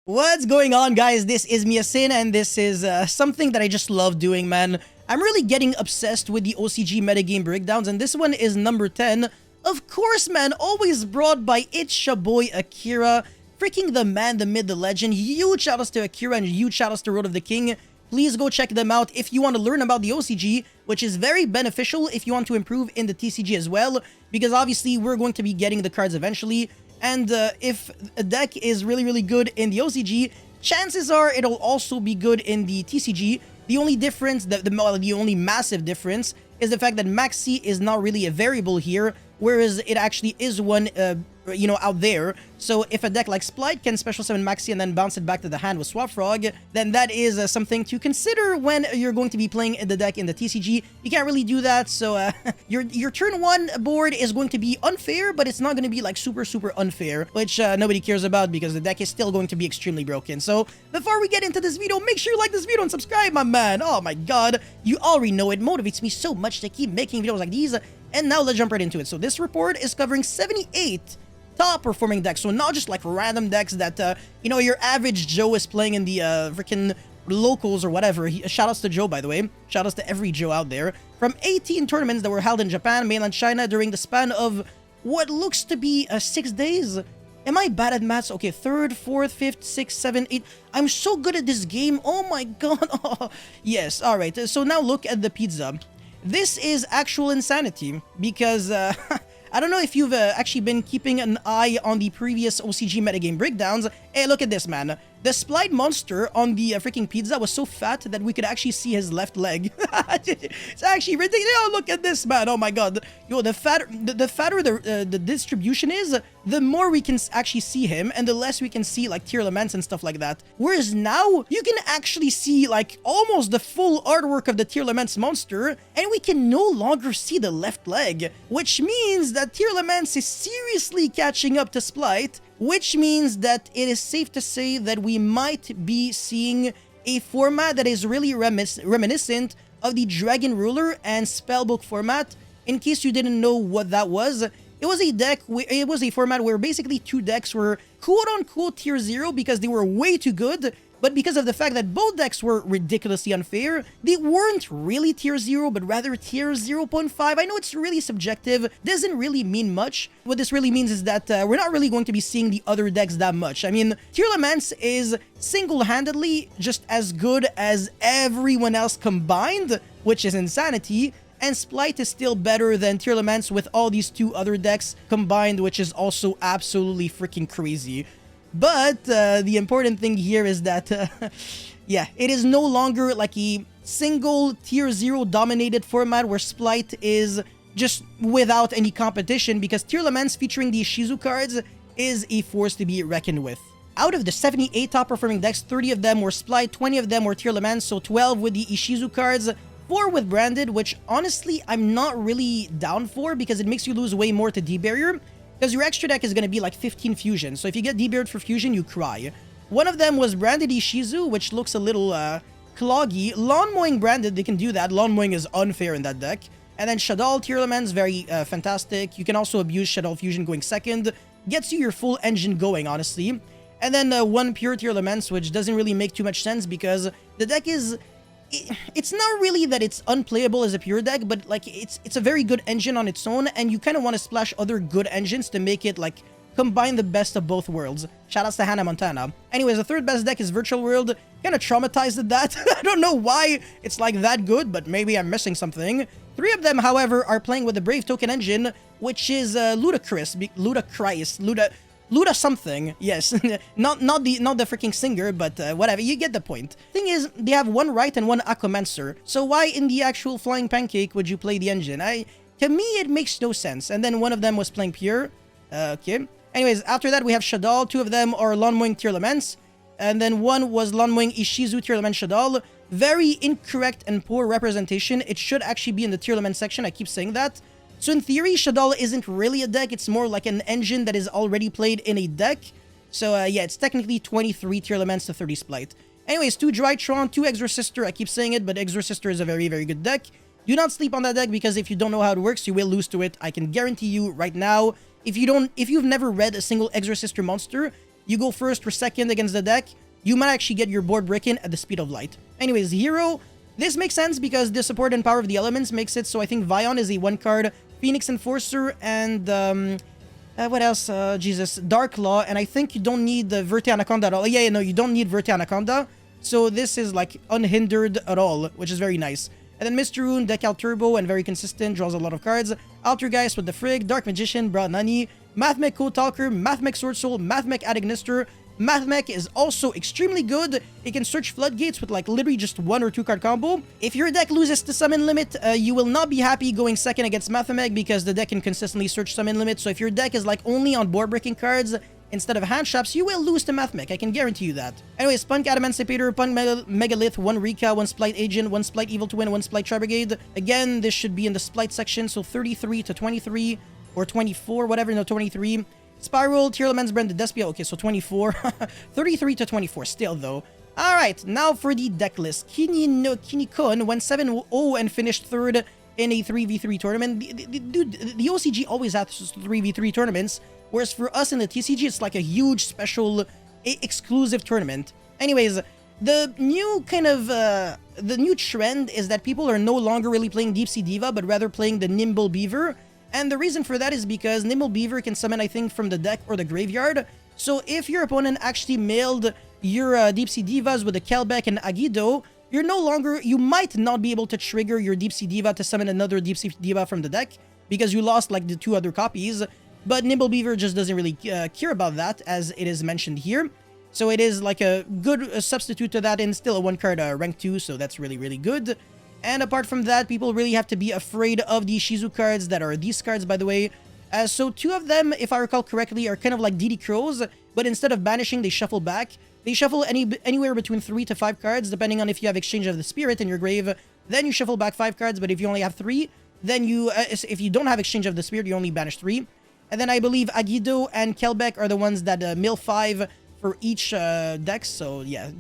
What's going on, guys? This is Miasin, and this is something that I just love doing, man. I'm really getting obsessed with the OCG metagame breakdowns, and this one is number 10. Of course, man, always brought by It's Ya Boy Akira. Freaking the man, the myth, the legend. Huge shoutouts to Akira and huge shoutouts to Road of the King. Please go check them out if you want to learn about the OCG, which is very beneficial if you want to improve in the TCG as well, because obviously we're going to be getting the cards eventually. And if a deck is really good in the OCG, chances are it'll also be good in the TCG. The only difference, the only massive difference, is the fact that MAXX is not really a variable here, whereas it actually is one, out there. So if a deck like Splight can special summon MAXX and then bounce it back to the hand with Swap Frog, then that is something to consider when you're going to be playing the deck in the TCG. You can't really do that, so your turn 1 board is going to be unfair, but it's not going to be like super unfair, which nobody cares about because the deck is still going to be extremely broken. So before we get into this video, make sure you like this video and subscribe, my man. Oh my god, you already know it motivates me so much to keep making videos like these. And now let's jump right into it. So this report is covering 78 top performing decks, so not just like random decks that your average Joe is playing in the freaking locals or whatever. Shoutouts to Joe, by the way. Shoutouts to every Joe out there. From 18 tournaments that were held in Japan, mainland China, during the span of what looks to be 6 days. Am I bad at maths? Okay, 3rd, 4th, 5th, 6th, 7th, 8th. I'm so good at this game. Oh my god. Oh, yes, alright. So now look at the pizza. This is actual insanity because I don't know if you've actually been keeping an eye on the previous OCG metagame breakdowns. Hey, look at this, man. The Splight monster on the freaking pizza was so fat that we could actually see his left leg. It's actually ridiculous. Oh, look at this, man. Oh my god. Yo, the fatter the distribution is, the more we can actually see him, and the less we can see like Tearlaments and stuff like that. Whereas now, you can actually see like almost the full artwork of the Tearlaments monster, and we can no longer see the left leg, which means that Tearlaments is seriously catching up to Splight, which means that it is safe to say that we might be seeing a format that is really reminiscent of the Dragon Ruler and Spellbook format. In case you didn't know what that was, it was a format where basically two decks were quote-unquote tier 0 because they were way too good, but because of the fact that both decks were ridiculously unfair, they weren't really tier 0, but rather tier 0.5. I know it's really subjective, doesn't really mean much. What this really means is that we're not really going to be seeing the other decks that much. I mean, Tearlaments is single-handedly just as good as everyone else combined, which is insanity. And Splight is still better than Tearlaments with all these two other decks combined, which is also absolutely freaking crazy. But the important thing here is that, yeah, it is no longer like a single tier 0 dominated format where Splight is just without any competition, because Tearlaments featuring the Ishizu cards is a force to be reckoned with. Out of the 78 top performing decks, 30 of them were Splight, 20 of them were Tearlaments, so 12 with the Ishizu cards, 4 with Branded, which honestly I'm not really down for because it makes you lose way more to D-Barrier. Because your extra deck is going to be like 15 fusion, so if you get D-Barriered for fusion, you cry. One of them was Branded Ishizu, which looks a little cloggy. Lawn Mowing Branded, they can do that. Lawn Mowing is unfair in that deck. And then Shadal Tearlaments, very fantastic. You can also abuse Shadal Fusion going second. Gets you your full engine going, honestly. And then one pure Tearlaments, which doesn't really make too much sense because the deck is... It's not really that it's unplayable as a pure deck, but like it's a very good engine on its own, and you kind of want to splash other good engines to make it like combine the best of both worlds. Shoutouts to Hannah Montana. Anyways, the third best deck is Virtual World. Kind of traumatized at that. I don't know why it's like that good, but maybe I'm missing something. 3 of them, however, are playing with the Brave Token engine, which is Luda something, yes, not the freaking singer, but whatever, you get the point. Thing is, they have one Right and one Aquamancer, so why in the actual Flying Pancake would you play the engine? To me, it makes no sense. And then one of them was playing Pure, okay. Anyways, after that, we have Shadal. 2 of them are Lawn Mowing Tearlaments, and then one was Lawn Mowing Ishizu Tearlament Shadal. Very incorrect and poor representation. It should actually be in the Tearlament section, I keep saying that. So in theory, Shadal isn't really a deck, it's more like an engine that is already played in a deck. So yeah, it's technically 23 Tearlaments to 30 Splight. Anyways, 2 Drytron, 2 Exorcister, I keep saying it, but Exorcister is a very good deck. Do not sleep on that deck because if you don't know how it works, you will lose to it. I can guarantee you right now. If you've never read a single Exorcister monster, you go first or second against the deck, you might actually get your board breaking at the speed of light. Anyways, hero, this makes sense because the support and power of the elements makes it so I think Vion is a 1-card Phoenix Enforcer, and what else? Jesus, Dark Law, and I think you don't need the Verte Anaconda at all. Yeah, no, you don't need Verte Anaconda. So this is like unhindered at all, which is very nice. And then Mr. Rune, Decal Turbo, and very consistent, draws a lot of cards. Altergeist with the Frig, Dark Magician, Bra Nani, Mathmech Code Talker, Mathmech Sword Soul, Mathmech Adignister. Mathmech is also extremely good. It can search floodgates with like literally just 1 or 2 card combo. If your deck loses to summon limit, you will not be happy going second against Mathmech because the deck can consistently search summon limit. So if your deck is like only on board breaking cards instead of hand traps, you will lose to Mathmech. I can guarantee you that. Anyways, Punk Adamancipator, Punk Megalith, 1 Rika, 1 Splight Agent, 1 Splight Evil Twin, 1 Splight Tri-Brigade. Again, this should be in the Splight section, so 33 to 23 or 24, whatever, no, 23. Spiral, Tearlaments, Brand, the Despia. Okay, so 24. 33 to 24 still, though. Alright, now for the deck list. Kinikon went 7-0 and finished 3rd in a 3v3 tournament. Dude, the OCG always has 3v3 tournaments, whereas for us in the TCG, it's like a huge, special, exclusive tournament. Anyways, the new kind of, the new trend is that people are no longer really playing Deep Sea Diva, but rather playing the Nimble Beaver. And the reason for that is because Nimble Beaver can summon, I think, from the deck or the graveyard. So if your opponent actually mailed your Deep Sea Divas with the Kelbeck and Agido, you might not be able to trigger your Deep Sea Diva to summon another Deep Sea Diva from the deck because you lost like the 2 other copies. But Nimble Beaver just doesn't really care about that, as it is mentioned here. So it is like a good substitute to that, and still a 1-card rank 2, so that's really, really good. And apart from that, people really have to be afraid of the Shizu cards that are these cards, by the way. So 2 of them, if I recall correctly, are kind of like DD Crows, but instead of banishing, they shuffle back. They shuffle anywhere between 3 to 5 cards, depending on if you have Exchange of the Spirit in your grave. Then you shuffle back 5 cards, but if you only have 3, then if you don't have Exchange of the Spirit, you only banish 3. And then I believe Agido and Kelbeck are the ones that mill 5 for each deck. So yeah,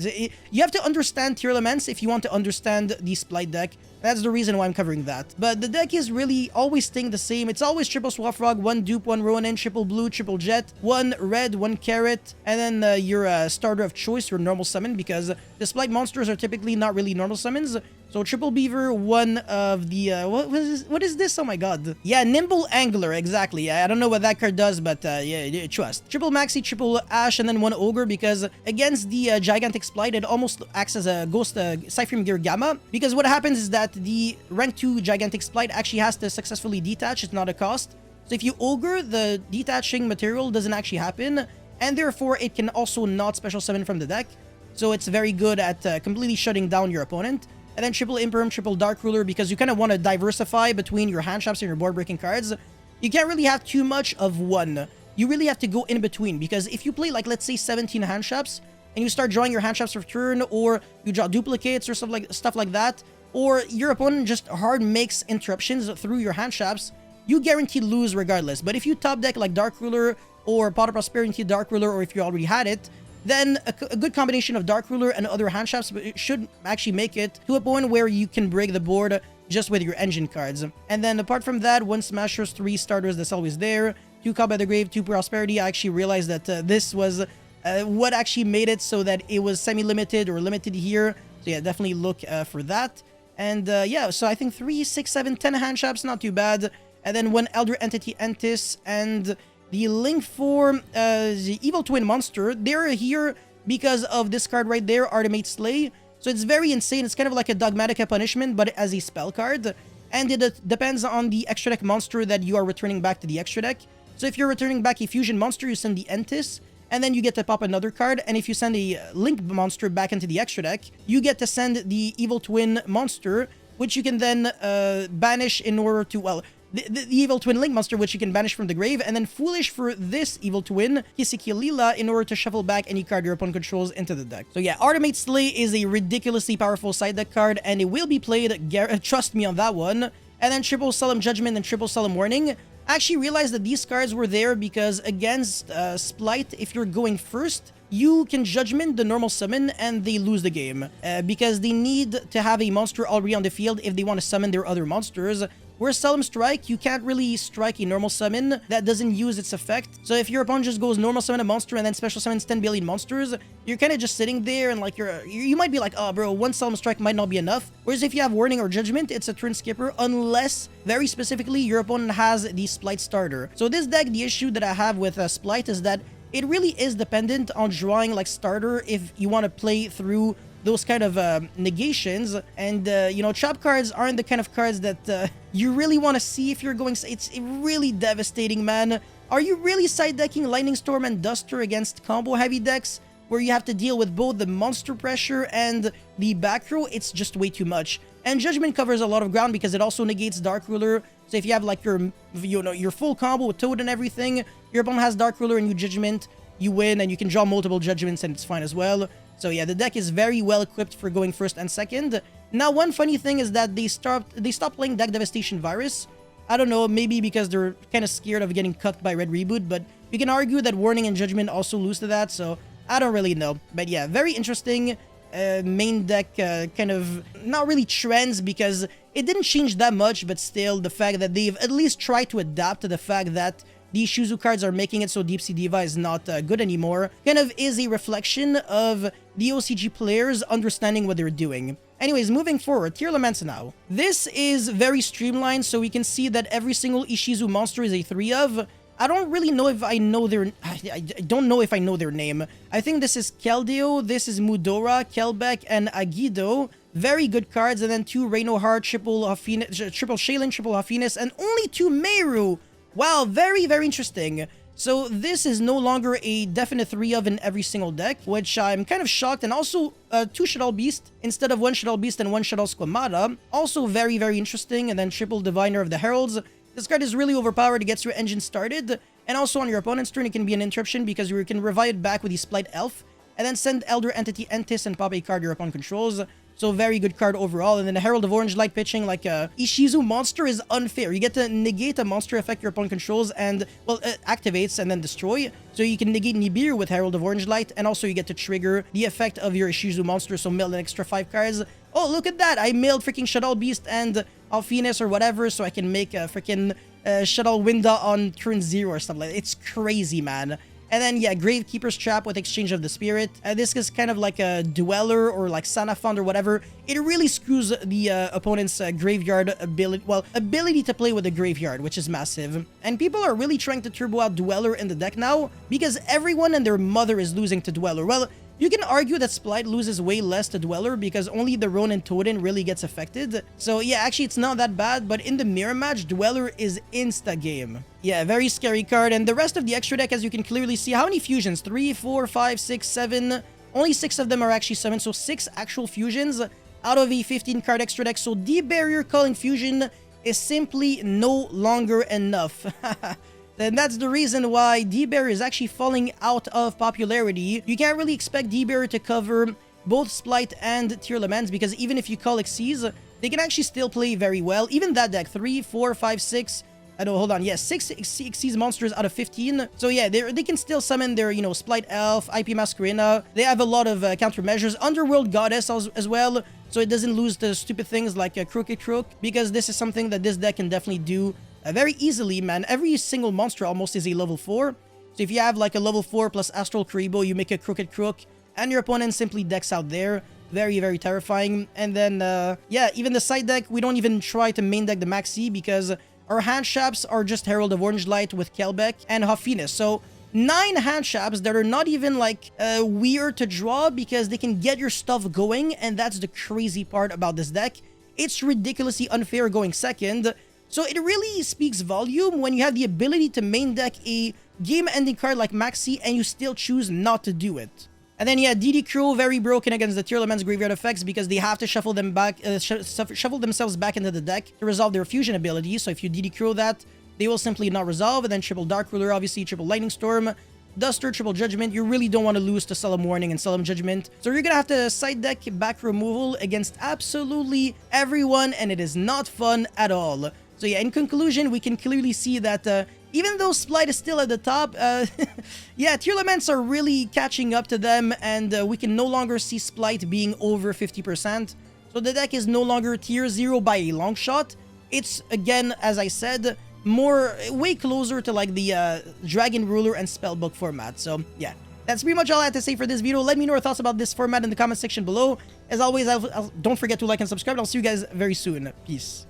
you have to understand Tearlaments if you want to understand the Splight deck. That's the reason why I'm covering that. But the deck is really always staying the same. It's always triple Swafrog, 1 Dupe, 1 Ronin, triple Blue, triple Jet, 1 Red, 1 Carrot, and then your starter of choice, your normal summon, because the Splight monsters are typically not really normal summons. So triple Beaver, 1 of the what is this? Oh my god. Yeah, Nimble Angler, exactly. I don't know what that card does, but yeah, trust. Triple Maxi, triple Ash, and then 1 Ogre, because against the Gigantic Splight, it almost acts as a Ghost Cypher Gear Gamma, because what happens is that the rank 2 Gigantic Splight actually has to successfully detach. It's not a cost. So if you Ogre, the detaching material doesn't actually happen, and therefore it can also not special summon from the deck. So it's very good at completely shutting down your opponent. And then triple Imperm, triple Dark Ruler, because you kind of want to diversify between your hand traps and your board breaking cards. You can't really have too much of one. You really have to go in between, because if you play like, let's say 17 hand traps, and you start drawing your hand traps for turn, or you draw duplicates or stuff like that, or your opponent just hard makes interruptions through your hand traps, you guaranteed lose regardless. But if you top deck like Dark Ruler or Pot of Prosperity Dark Ruler, or if you already had it, then a good combination of Dark Ruler and other hand traps should actually make it to a point where you can break the board just with your engine cards. And then apart from that, 1 Smashers, 3 Starters, that's always there. 2 Call by the Grave, 2 Prosperity. I actually realized that this was what actually made it so that it was semi-limited or limited here. So yeah, definitely look for that. And yeah, so I think 3, 6, 7, 10 hand traps, not too bad. And then 1 Elder Entity Entis, and the link for the Evil Twin Monster. They're here because of this card right there, Artemate Slay. So it's very insane. It's kind of like a Dogmatica Punishment, but as a spell card. And it depends on the extra deck monster that you are returning back to the extra deck. So if you're returning back a fusion monster, you send the Entis, and then you get to pop another card. And if you send a Link monster back into the extra deck, you get to send the Evil Twin Monster, which you can then banish in order to, well, the Evil Twin Link monster, which you can banish from the grave, and then Foolish for this Evil Twin, Hiseki Lila, in order to shuffle back any card your opponent controls into the deck. So yeah, Artemate Slay is a ridiculously powerful side deck card, and it will be played, trust me on that one. And then triple Solemn Judgment and triple Solemn Warning. I actually realized that these cards were there because against Splight, if you're going first, you can Judgment the normal summon and they lose the game. Because they need to have a monster already on the field if they want to summon their other monsters. Whereas Solemn Strike, you can't really strike a normal summon that doesn't use its effect. So if your opponent just goes normal summon a monster and then special summons 10 billion monsters, you're kind of just sitting there and like you might be like, oh bro, one Solemn Strike might not be enough. Whereas if you have Warning or Judgment, it's a turn skipper unless, very specifically, your opponent has the Splight starter. So this deck, the issue that I have with Splight is that it really is dependent on drawing like starter if you want to play through those kind of negations. And you know, trap cards aren't the kind of cards that you really want to see if you're going. It's really devastating, man. Are you really side decking Lightning Storm and Duster against combo heavy decks where you have to deal with both the monster pressure and the back row? It's just way too much. And Judgment covers a lot of ground because it also negates Dark Ruler. So if you have like your full combo with Toad and everything, your opponent has Dark Ruler and you Judgment, you win, and you can draw multiple Judgments and it's fine as well. So yeah, the deck is very well equipped for going first and second. Now, one funny thing is that they stopped playing Deck Devastation Virus. I don't know, maybe because they're kind of scared of getting cucked by Red Reboot, but you can argue that Warning and Judgment also lose to that, so I don't really know. But yeah, very interesting main deck kind of not really trends because it didn't change that much, but still the fact that they've at least tried to adapt to the fact that these Shuzu cards are making it so Deep Sea Diva is not good anymore kind of is a reflection of the OCG players understanding what they're doing. Anyways, moving forward, Tearlaments now. This is very streamlined, so we can see that every single Ishizu monster is a 3 of. I don't really know if I know their... I don't know if I know their name. I think this is Keldeo, this is Mudora, Kelbeck, and Agido. Very good cards, and then 2 Reinoheart, triple Shaylin, triple Hafines, and only 2 Meru. Wow, very, very interesting. So this is no longer a definite 3 of in every single deck, which I'm kind of shocked. And also 2 Shaddoll Beast instead of 1 Shaddoll Beast and 1 Shaddoll Squamata. Also very, very interesting. And then triple Diviner of the Heralds. This card is really overpowered. It gets your engine started. And also on your opponent's turn, it can be an interruption because you can revive it back with the Splight Elf. And then send Elder Entity Entis and pop a card your opponent controls. So very good card overall. And then the Herald of Orange Light pitching like a Ishizu monster is unfair. You get to negate a monster effect your opponent controls and, well, it activates and then destroy. So you can negate Nibiru with Herald of Orange Light, and also you get to trigger the effect of your Ishizu monster, so mill an extra 5 cards. Oh, look at that! I milled freaking Shaddoll Beast and Alphenis or whatever, so I can make a freaking Shaddoll Winda on turn 0 or something like that. It's crazy, man. And then, yeah, Gravekeeper's Trap with Exchange of the Spirit. This is kind of like a Dweller or like Sanafond or whatever. It really screws the opponent's graveyard ability to play with the graveyard, which is massive. And people are really trying to turbo out Dweller in the deck now because everyone and their mother is losing to Dweller. Well, you can argue that Splight loses way less to Dweller because only the Ronin Toden really gets affected. So yeah, actually it's not that bad, but in the mirror match, Dweller is insta-game. Yeah, very scary card. And the rest of the extra deck, as you can clearly see, how many fusions? 3, 4, 5, 6, 7. Only 6 of them are actually summoned, so 6 actual fusions out of a 15-card extra deck. So Deep Barrier Culling Fusion is simply no longer enough. And that's the reason why D-Barrier is actually falling out of popularity. You can't really expect D-Barrier to cover both Splight and Tearlaments because even if you call Xyz, they can actually still play very well. Even that deck, 3, 4, 5, 6... I know, hold on. Yeah, 6 Xyz monsters out of 15. So yeah, they can still summon their, you know, Splight Elf, IP Masquerena. They have a lot of countermeasures. Underworld Goddess as well. So it doesn't lose the stupid things like Crooked Crook. Because this is something that this deck can definitely do very easily, man. Every single monster almost is a level 4. So if you have like a level 4 plus Astral Kuribo, you make a Crooked Crook. And your opponent simply decks out there. Very, very terrifying. And then, yeah, even the side deck, we don't even try to main deck the MAXX because our hand traps are just Herald of Orange Light with Kelbeck and Hafines. So 9 hand traps that are not even like weird to draw because they can get your stuff going. And that's the crazy part about this deck. It's ridiculously unfair going second. So it really speaks volume when you have the ability to main deck a game-ending card like MAXX and you still choose not to do it. And then, yeah, DD Crow, very broken against the Tearlaments graveyard effects because they have to shuffle them back, shuffle themselves back into the deck to resolve their fusion ability. So if you DD Crow that, they will simply not resolve. And then triple Dark Ruler, obviously, triple Lightning Storm, Duster, triple Judgment. You really don't want to lose to Solemn Warning and Solemn Judgment. So you're going to have to side deck back removal against absolutely everyone, and it is not fun at all. So yeah, in conclusion, we can clearly see that even though Splight is still at the top, yeah, Tearlaments are really catching up to them, and we can no longer see Splight being over 50%. So the deck is no longer tier 0 by a long shot. it's, again, as I said, way closer to like the Dragon Ruler and Spellbook format. So yeah, that's pretty much all I had to say for this video. Let me know your thoughts about this format in the comment section below. As always, don't forget to like and subscribe. I'll see you guys very soon. Peace.